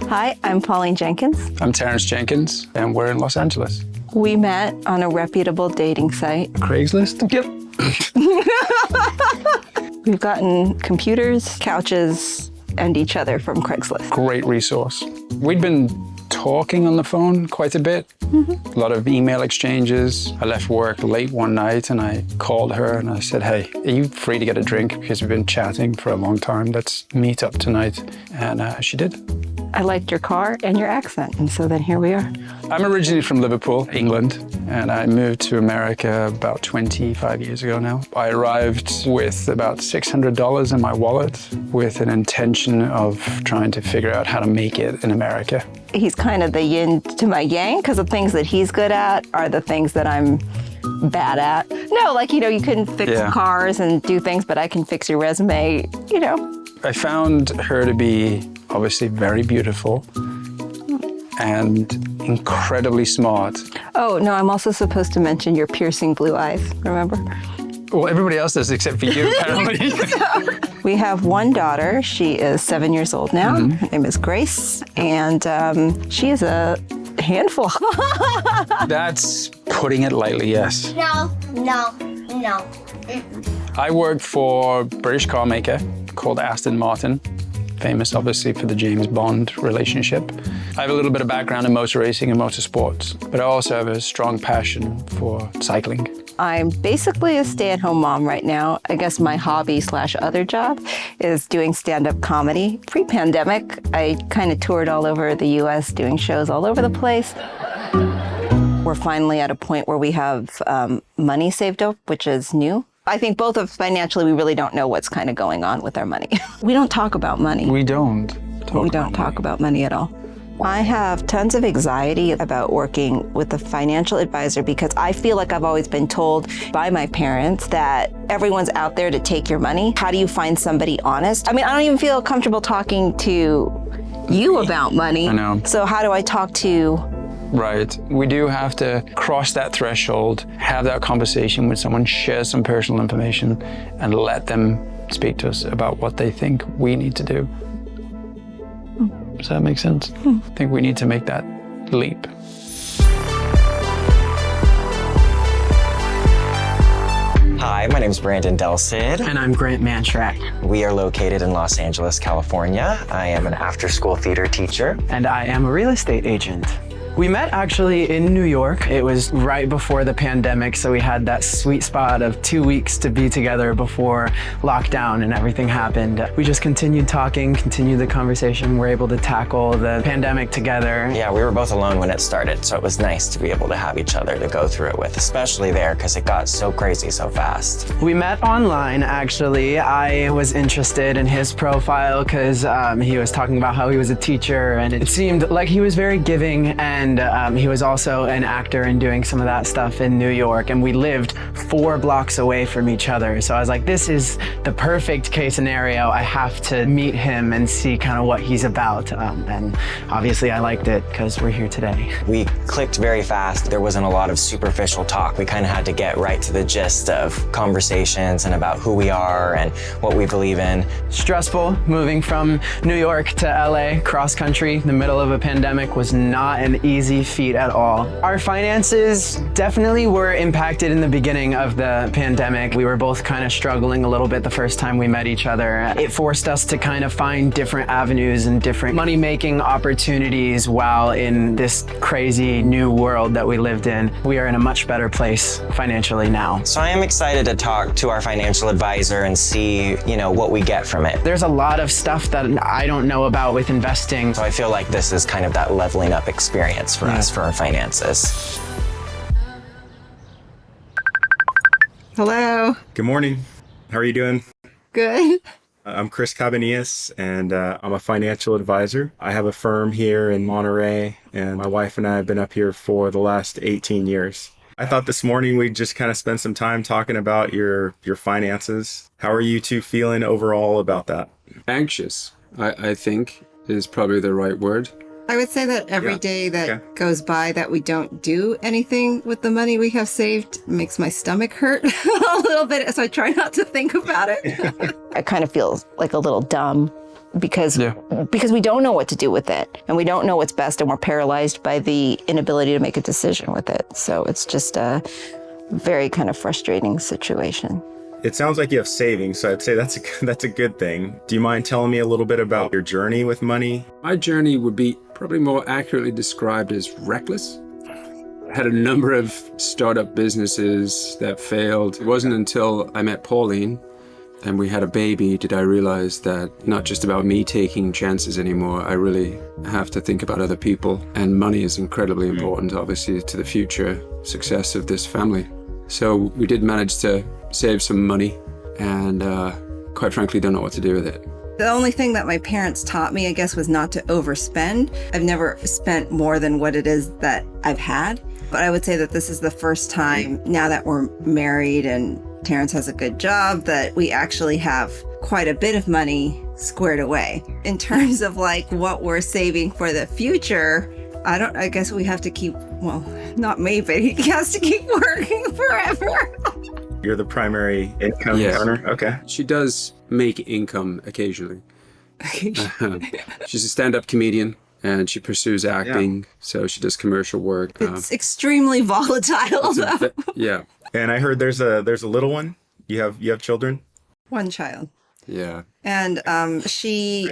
Hi, I'm Pauline Jenkins. I'm Terence Jenkins, and we're in Los Angeles. We met on a reputable dating site. Craigslist? Yep. We've gotten computers, couches, and each other from Craigslist. Great resource. We'd been talking on the phone quite a bit. A lot of email exchanges. I left work late one night and I called her and I said, hey, are you free to get a drink? Because we've been chatting for a long time. Let's meet up tonight. And she did. I liked your car and your accent, and so then here we are. I'm originally from Liverpool, England, and I moved to America about 25 years ago now. I arrived with about $600 in my wallet with an intention of trying to figure out how to make it in America. He's kind of the yin to my yang, because the things that he's good at are the things that I'm bad at. No, like, you can fix cars and do things, but I can fix your resume, I found her to be obviously very beautiful and incredibly smart. Oh, no, I'm also supposed to mention your piercing blue eyes, remember? Well, everybody else does except for you, apparently. We have one daughter. She is 7 years old now. Her name is Cris, and she is a handful. That's putting it lightly, yes. No. I work for a British car maker called Aston Martin, famous obviously for the James Bond relationship. I have a little bit of background in motor racing and motorsports, but I also have a strong passion for cycling. I'm basically a stay-at-home mom right now. I guess my hobby/other job is doing stand-up comedy. Pre-pandemic, I kind of toured all over the US doing shows all over the place. We're finally at a point where we have money saved up, which is new. I think both of us financially, we really don't know what's kind of going on with our money. We don't talk about money. We don't talk about money at all. I have tons of anxiety about working with a financial advisor because I feel like I've always been told by my parents that everyone's out there to take your money. How do you find somebody honest? I mean, I don't even feel comfortable talking to you about money. I know. So how do I talk to... Right. We do have to cross that threshold, have that conversation with someone, share some personal information, and let them speak to us about what they think we need to do. Does that make sense? I think we need to make that leap. Hi, my name is Brandon Delcid. And I'm Grant Mantrack. We are located in Los Angeles, California. I am an after-school theater teacher. And I am a real estate agent. We met actually in New York. It was right before the pandemic, so we had that sweet spot of 2 weeks to be together before lockdown and everything happened. We just continued talking, continued the conversation. We're able to tackle the pandemic together. Yeah, we were both alone when it started, so it was nice to be able to have each other to go through it with, especially there, because it got so crazy so fast. We met online, actually. I was interested in his profile because he was talking about how he was a teacher, and it seemed like he was very giving, and he was also an actor and doing some of that stuff in New York, and we lived 4 blocks away from each other. So I was like, this is the perfect case scenario. I have to meet him and see kind of what he's about. And obviously I liked it because we're here today. We clicked very fast. There wasn't a lot of superficial talk. We kind of had to get right to the gist of conversations and about who we are and what we believe in. Stressful moving from New York to LA, cross country, in the middle of a pandemic was not an easy feat at all. Our finances definitely were impacted in the beginning of the pandemic. We were both kind of struggling a little bit the first time we met each other. It forced us to kind of find different avenues and different money-making opportunities while in this crazy new world that we lived in. We are in a much better place financially now. So I am excited to talk to our financial advisor and see, what we get from it. There's a lot of stuff that I don't know about with investing. So I feel like this is kind of that leveling up experience for us for our finances. Hello. Good morning. How are you doing? Good. I'm Cris Cabanillas, and I'm a financial advisor. I have a firm here in Monterey, and my wife and I have been up here for the last 18 years. I thought this morning we'd just kind of spend some time talking about your finances. How are you two feeling overall about that? Anxious, I think, is probably the right word. I would say that every day that goes by that we don't do anything with the money we have saved makes my stomach hurt a little bit. So I try not to think about it. I kind of feel like a little dumb because we don't know what to do with it and we don't know what's best and we're paralyzed by the inability to make a decision with it. So it's just a very kind of frustrating situation. It sounds like you have savings, so I'd say that's a good thing. Do you mind telling me a little bit about your journey with money? My journey would be probably more accurately described as reckless. I had a number of startup businesses that failed. It wasn't until I met Pauline and we had a baby did I realize that not just about me taking chances anymore, I really have to think about other people. And money is incredibly important, obviously, to the future success of this family. So we did manage to save some money and quite frankly don't know what to do with it. The only thing that my parents taught me, I guess, was not to overspend. I've never spent more than what it is that I've had. But I would say that this is the first time now that we're married and Terence has a good job that we actually have quite a bit of money squared away. In terms of like what we're saving for the future, I guess we have to keep, well, not me, but he has to keep working forever. You're the primary income earner? Okay. She does make income occasionally. She's a stand-up comedian and she pursues acting, so she does commercial work. It's extremely volatile, though. Yeah. And I heard there's a little one. You have children? One child. Yeah. And she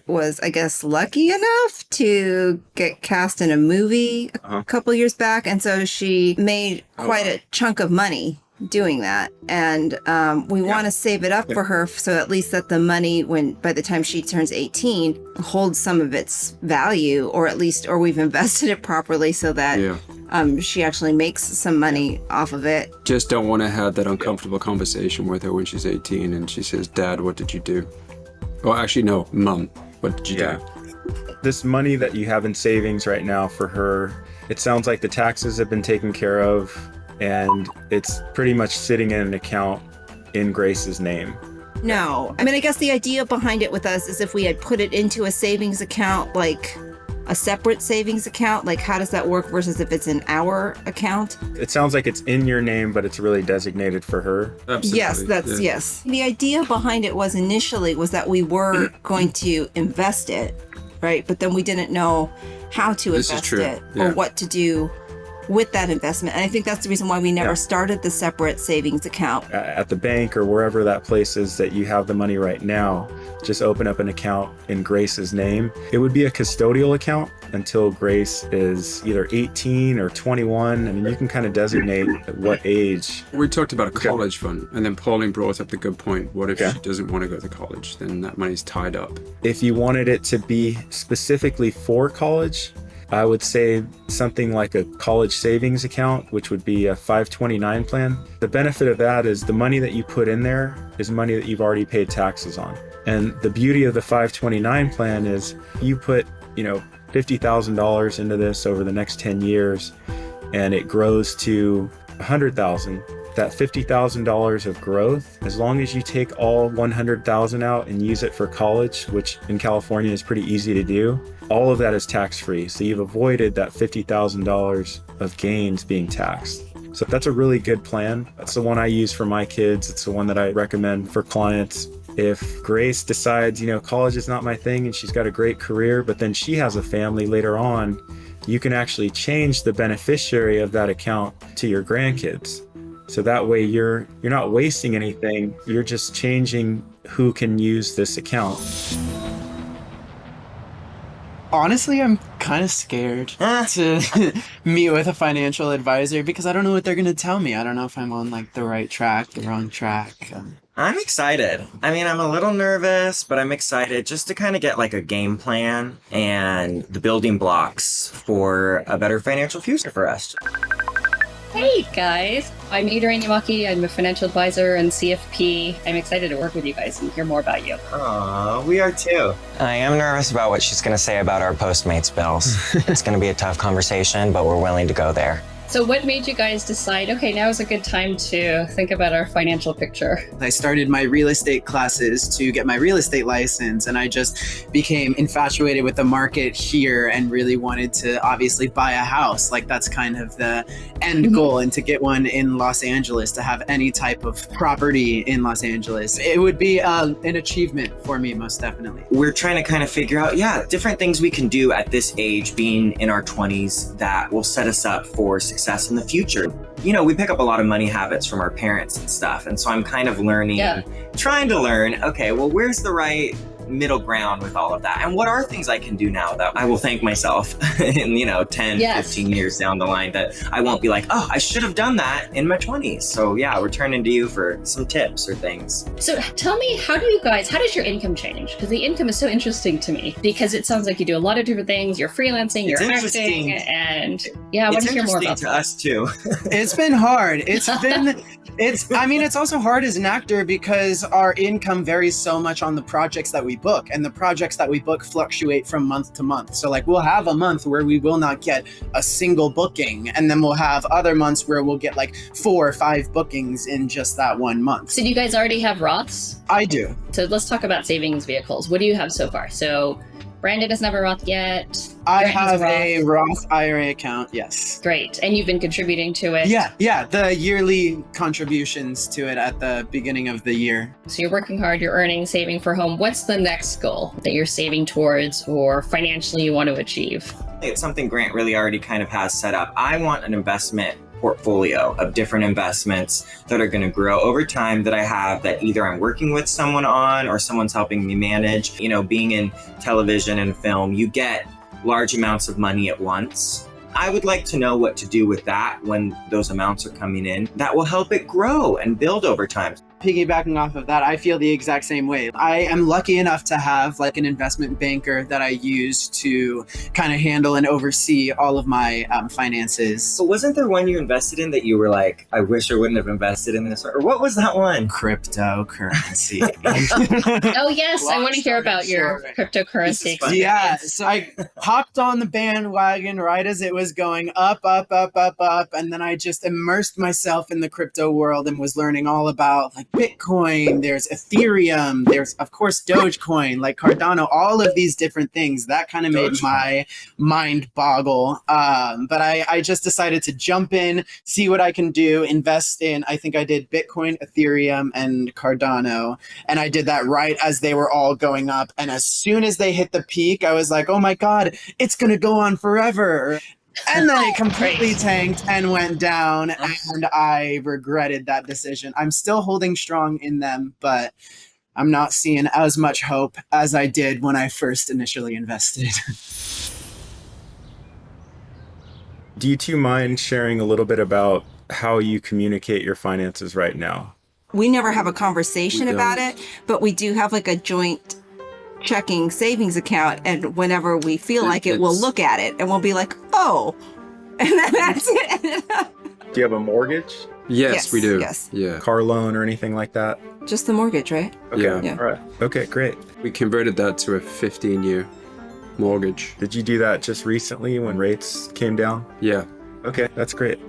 was, I guess, lucky enough to get cast in a movie a couple years back. And so she made quite a chunk of money doing that. And we want to save it up for her so at least that the money, by the time she turns 18, holds some of its value, or we've invested it properly so that she actually makes some money off of it. Just don't want to have that uncomfortable conversation with her when she's 18 and she says, Dad, what did you do? Well, actually, no, Mom, what did you do? This money that you have in savings right now for her, it sounds like the taxes have been taken care of and it's pretty much sitting in an account in Grace's name. No. I mean, I guess the idea behind it with us is if we had put it into a savings account, like a separate savings account, like how does that work versus if it's in our account? It sounds like it's in your name, but it's really designated for her. Absolutely. Yes. The idea behind it was that we were going to invest it, right? But then we didn't know how to invest it or what to do with that investment. And I think that's the reason why we never started the separate savings account. At the bank or wherever that place is that you have the money right now, just open up an account in Grace's name. It would be a custodial account until Grace is either 18 or 21. I mean, you can kind of designate at what age. We talked about a college fund, and then Pauline brought up the good point. What if she doesn't want to go to college? Then that money's tied up. If you wanted it to be specifically for college, I would say something like a college savings account, which would be a 529 plan. The benefit of that is the money that you put in there is money that you've already paid taxes on. And the beauty of the 529 plan is you put, $50,000 into this over the next 10 years and it grows to $100,000. That $50,000 of growth, as long as you take all $100,000 out and use it for college, which in California is pretty easy to do, all of that is tax-free. So you've avoided that $50,000 of gains being taxed. So that's a really good plan. That's the one I use for my kids. It's the one that I recommend for clients. If Grace decides, college is not my thing and she's got a great career, but then she has a family later on, you can actually change the beneficiary of that account to your grandkids. So that way you're not wasting anything. You're just changing who can use this account. Honestly, I'm kind of scared to meet with a financial advisor because I don't know what they're going to tell me. I don't know if I'm on the right track, the wrong track. I'm excited. I mean, I'm a little nervous, but I'm excited just to kind of get a game plan and the building blocks for a better financial future for us. Hey guys, I'm Adrianne Yamaki. I'm a financial advisor and CFP. I'm excited to work with you guys and hear more about you. Aw, we are too. I am nervous about what she's going to say about our Postmates bills. It's going to be a tough conversation, but we're willing to go there. So what made you guys decide, okay, now is a good time to think about our financial picture? I started my real estate classes to get my real estate license, and I just became infatuated with the market here and really wanted to obviously buy a house. Like that's kind of the end goal, and to get one in Los Angeles, to have any type of property in Los Angeles. It would be an achievement for me, most definitely. We're trying to kind of figure out, different things we can do at this age, being in our 20s, that will set us up for success in the future. You know, we pick up a lot of money habits from our parents and stuff. And so I'm kind of learning, trying to learn, okay, well, where's the right middle ground with all of that? And what are things I can do now that I will thank myself in, 10, 15 years down the line, that I won't be like, oh, I should have done that in my 20s. So yeah, we're turning to you for some tips or things. So tell me, how does your income change? Because the income is so interesting to me, because it sounds like you do a lot of different things. You're freelancing, you're acting, and I want to hear more about to us too. It's been hard. It's also hard as an actor because our income varies so much on the projects that we book, and the projects that we book fluctuate from month to month. So like we'll have a month where we will not get a single booking, and then we'll have other months where we'll get like 4 or 5 bookings in just that one month. So do you guys already have Roths? I do. So let's talk about savings vehicles. What do you have so far? So Brandon doesn't have a Roth yet. I have a Roth IRA account, yes. Great. And you've been contributing to it? Yeah, the yearly contributions to it at the beginning of the year. So you're working hard, you're earning, saving for home. What's the next goal that you're saving towards or financially you want to achieve? It's something Grant really already kind of has set up. I want an investment portfolio of different investments that are going to grow over time, that I have, that either I'm working with someone on or someone's helping me manage. You know, being in television and film, you get large amounts of money at once. I would like to know what to do with that when those amounts are coming in. That will help it grow and build over time. Piggybacking off of that, I feel the exact same way. I am lucky enough to have like an investment banker that I use to kind of handle and oversee all of my finances. So wasn't there one you invested in that you were like, I wish I wouldn't have invested in this? Or what was that one? Cryptocurrency. Oh yes, I want to hear about your cryptocurrency experience. Yeah, so I hopped on the bandwagon right as it was going up, and then I just immersed myself in the crypto world and was learning all about like Bitcoin, there's Ethereum, there's of course Dogecoin, like Cardano, all of these different things. That kind of made my mind boggle. But I just decided to jump in, see what I can do, invest in, I think I did Bitcoin, Ethereum, and Cardano. And I did that right as they were all going up. And as soon as they hit the peak, I was like, oh my God, it's going to go on forever. And then it completely tanked and went down, and I regretted that decision. I'm still holding strong in them, but I'm not seeing as much hope as I did when I first initially invested. Do you two mind sharing a little bit about how you communicate your finances right now? We never have a conversation about it, but we do have like a joint checking savings account, and whenever we feel like it, we'll look at it and we'll be like, oh, and then that's it. Do you have a mortgage? Yes, we do. Yes. Yeah. Car loan or anything like that? Just the mortgage, right? Okay. Yeah. All right. Okay, great. We converted that to a 15-year mortgage. Did you do that just recently when rates came down? Yeah. Okay, that's great.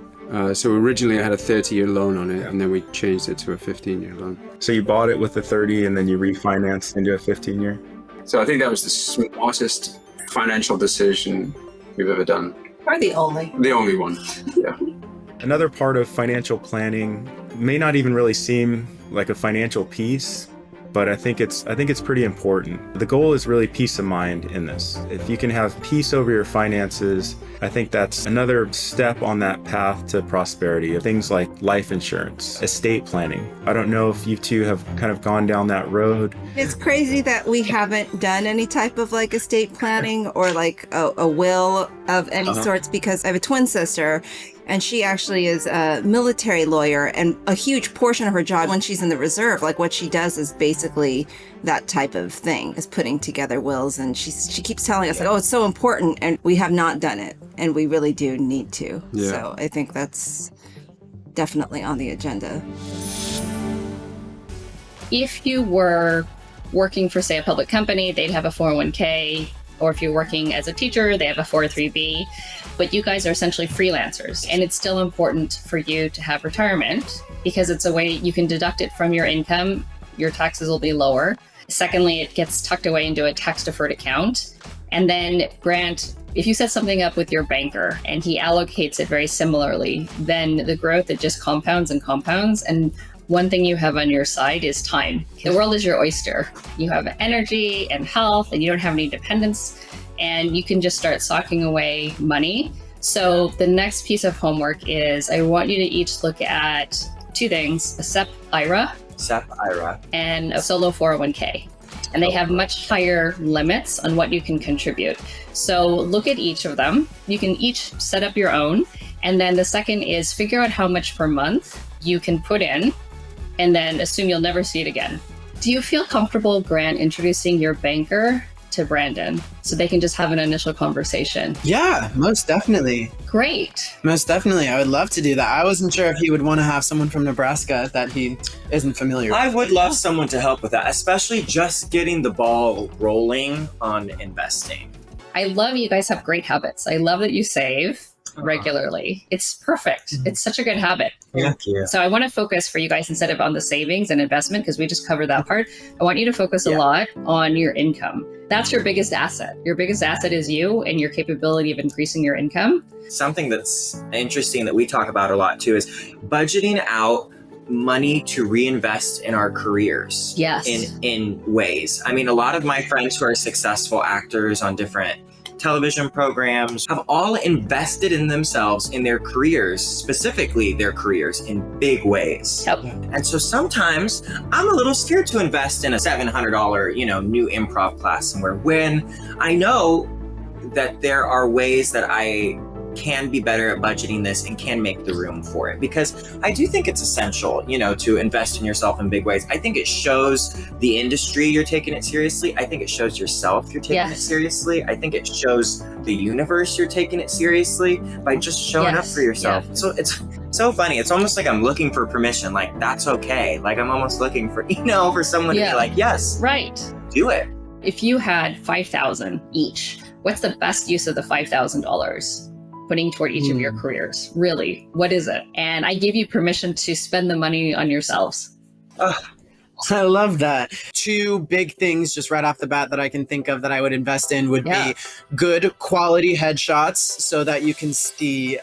So originally I had a 30-year loan on it, and then we changed it to a 15-year loan. So you bought it with a 30 and then you refinanced into a 15-year? So I think that was the smartest financial decision we've ever done. Or the only. The only one. Yeah. Another part of financial planning may not even really seem like a financial piece, but I think it's pretty important. The goal is really peace of mind in this. If you can have peace over your finances, I think that's another step on that path to prosperity. Things like life insurance, estate planning. I don't know if you two have kind of gone down that road. It's crazy that we haven't done any type of like estate planning or like a will of any sorts, because I have a twin sister, and she actually is a military lawyer, and a huge portion of her job when she's in the reserve, like what she does is basically that type of thing, is putting together wills. And she keeps telling us like, oh, it's so important, and we have not done it, and we really do need to. Yeah. So I think that's definitely on the agenda. If you were working for, say, a public company, they'd have a 401k. or if you're working as a teacher, they have a 403B, but you guys are essentially freelancers. And it's still important for you to have retirement because it's a way you can deduct it from your income. Your taxes will be lower. Secondly, it gets tucked away into a tax deferred account. And then Grant, if you set something up with your banker and he allocates it very similarly, then the growth, it just compounds and compounds. And one thing you have on your side is time. The world is your oyster. You have energy and health and you don't have any dependents and you can just start socking away money. So the next piece of homework is I want you to each look at two things, a SEP IRA and a solo 401k. And they have much higher limits on what you can contribute. So look at each of them. You can each set up your own. And then the second is figure out how much per month you can put in and then assume you'll never see it again. Do you feel comfortable, Grant, introducing your banker to Brandon so they can just have an initial conversation? Yeah, most definitely. Great. Most definitely. I would love to do that. I wasn't sure if he would want to have someone from Nebraska that he isn't familiar with. I would love someone to help with that, especially just getting the ball rolling on investing. I love you guys have great habits. I love that you save regularly. It's perfect. It's such a good habit. Thank you. So I want to focus for you guys instead of on the savings and investment, because we just covered that part. I want you to focus a lot on your income. That's your biggest asset. Your biggest asset is you and your capability of increasing your income. Something that's interesting that we talk about a lot too is budgeting out money to reinvest in our careers. Yes. In ways. I mean, a lot of my friends who are successful actors on different television programs have all invested in themselves, in their careers, specifically their careers, in big ways. Yep. And so sometimes I'm a little scared to invest in a $700, new improv class somewhere when I know that there are ways that I can be better at budgeting this and can make the room for it, because I do think it's essential, to invest in yourself in big ways. I think it shows the industry you're taking it seriously. I think it shows yourself you're taking it seriously. I think it shows the universe you're taking it seriously by just showing up for yourself. Yeah. So it's so funny. It's almost like I'm looking for permission. Like, that's okay. Like, I'm almost looking for, for someone to be like, yes, right, do it. If you had $5,000 each, what's the best use of the $5,000? Putting toward each of your careers. Really, what is it? And I give you permission to spend the money on yourselves. I love that. Two big things just right off the bat that I can think of that I would invest in would be good quality headshots so that you can see,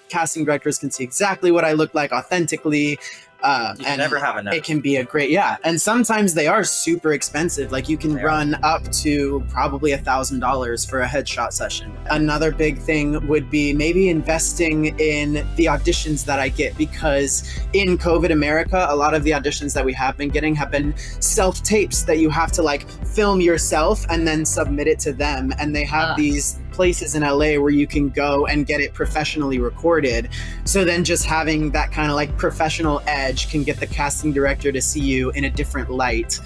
casting directors can see exactly what I look like authentically. You can never have enough. It can be a great, and sometimes they are super expensive. Like you can run up to probably $1,000 for a headshot session. Another big thing would be maybe investing in the auditions that I get, because in COVID America, a lot of the auditions that we have been getting have been self-tapes that you have to film yourself and then submit it to them. And they have these places in LA where you can go and get it professionally recorded. So then just having that kind of professional edge can get the casting director to see you in a different light.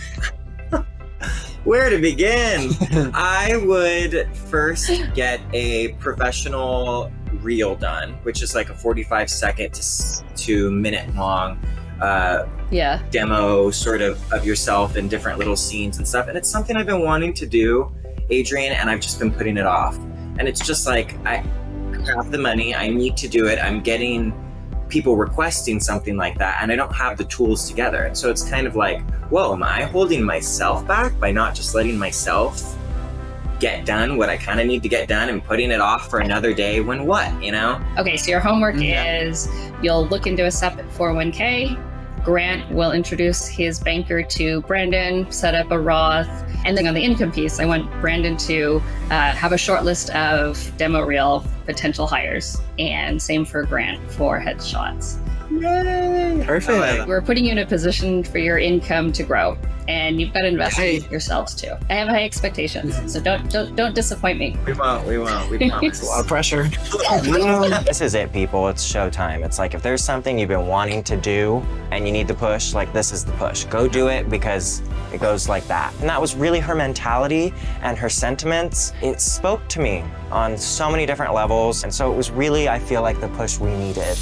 Where to begin? I would first get a professional reel done, which is like a 45-second to minute long demo sort of yourself in different little scenes and stuff. And it's something I've been wanting to do, Adrianne, and I've just been putting it off. And it's just like, I have the money, I need to do it. I'm getting people requesting something like that, and I don't have the tools together. And so it's kind of like, whoa, am I holding myself back by not just letting myself get done what I kind of need to get done and putting it off for another day when what, Okay, so your homework is you'll look into a separate 401k. Grant will introduce his banker to Brandon, set up a Roth, and then on the income piece, I want Brandon to have a short list of demo reel potential hires, and same for Grant for headshots. Yay! Perfect. We're putting you in a position for your income to grow, and you've got to invest in yourselves too. I have high expectations, so don't disappoint me. We won't. We promise. A lot of pressure. This is it, people. It's showtime. It's like if there's something you've been wanting to do and you need to push, this is the push. Go do it, because it goes like that. And that was really her mentality and her sentiments. It spoke to me on so many different levels, and so it was really, I feel like, the push we needed.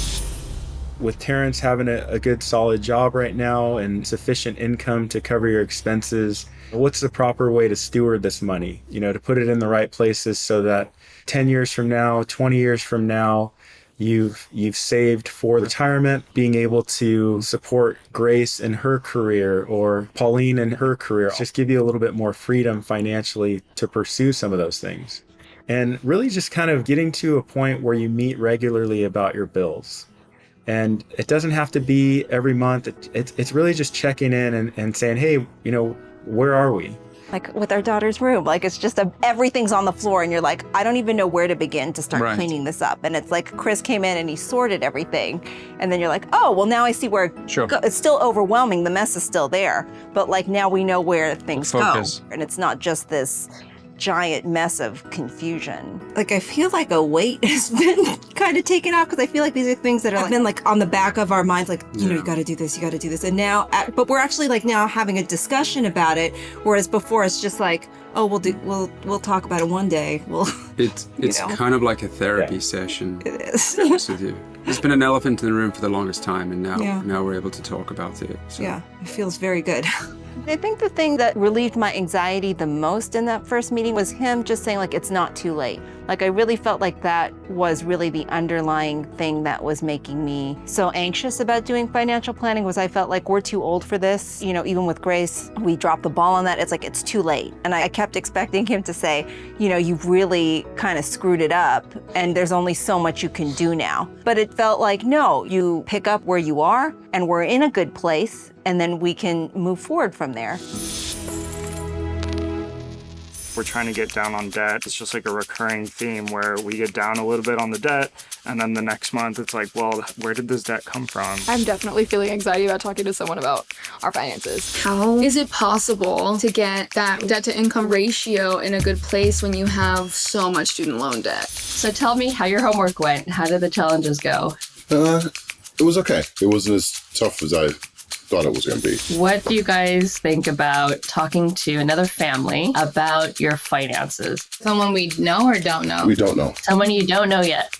with Terence having a good solid job right now and sufficient income to cover your expenses, what's the proper way to steward this money? To put it in the right places so that 10 years from now, 20 years from now, you've saved for retirement, being able to support Grace in her career or Pauline in her career, just give you a little bit more freedom financially to pursue some of those things. And really just kind of getting to a point where you meet regularly about your bills. And it doesn't have to be every month. It's really just checking in and saying, hey, where are we? Like with our daughter's room, like it's just everything's on the floor and you're like, I don't even know where to begin to start cleaning this up. And it's like Cris came in and he sorted everything. And then you're like, oh, well now I see where it's still overwhelming. The mess is still there. But like now we know where things go. And it's not just this giant mess of confusion. Like I feel like a weight has been kind of taken off because I feel like these are things that have been like on the back of our minds, like, you got to do this, you got to do this. And now, but we're actually like now having a discussion about it. Whereas before it's just like, oh, we'll talk about it one day. It's kind of like a therapy session. It is. With you. It's been an elephant in the room for the longest time, and now we're able to talk about it. So. Yeah, it feels very good. I think the thing that relieved my anxiety the most in that first meeting was him just saying, like, it's not too late. Like, I really felt like that was really the underlying thing that was making me so anxious about doing financial planning, was I felt like we're too old for this. Even with Grace, we dropped the ball on that. It's like, it's too late. And I kept expecting him to say, you've really kind of screwed it up and there's only so much you can do now. But it felt like, no, you pick up where you are and we're in a good place and then we can move forward from there. We're trying to get down on debt. It's just like a recurring theme where we get down a little bit on the debt, and then the next month it's like, well, where did this debt come from? I'm definitely feeling anxiety about talking to someone about our finances. How is it possible to get that debt to income ratio in a good place when you have so much student loan debt? So tell me how your homework went. How did the challenges go? It was okay. It wasn't as tough as I thought it was going to be. What do you guys think about talking to another family about your finances? Someone we know or don't know? We don't know. Someone you don't know yet.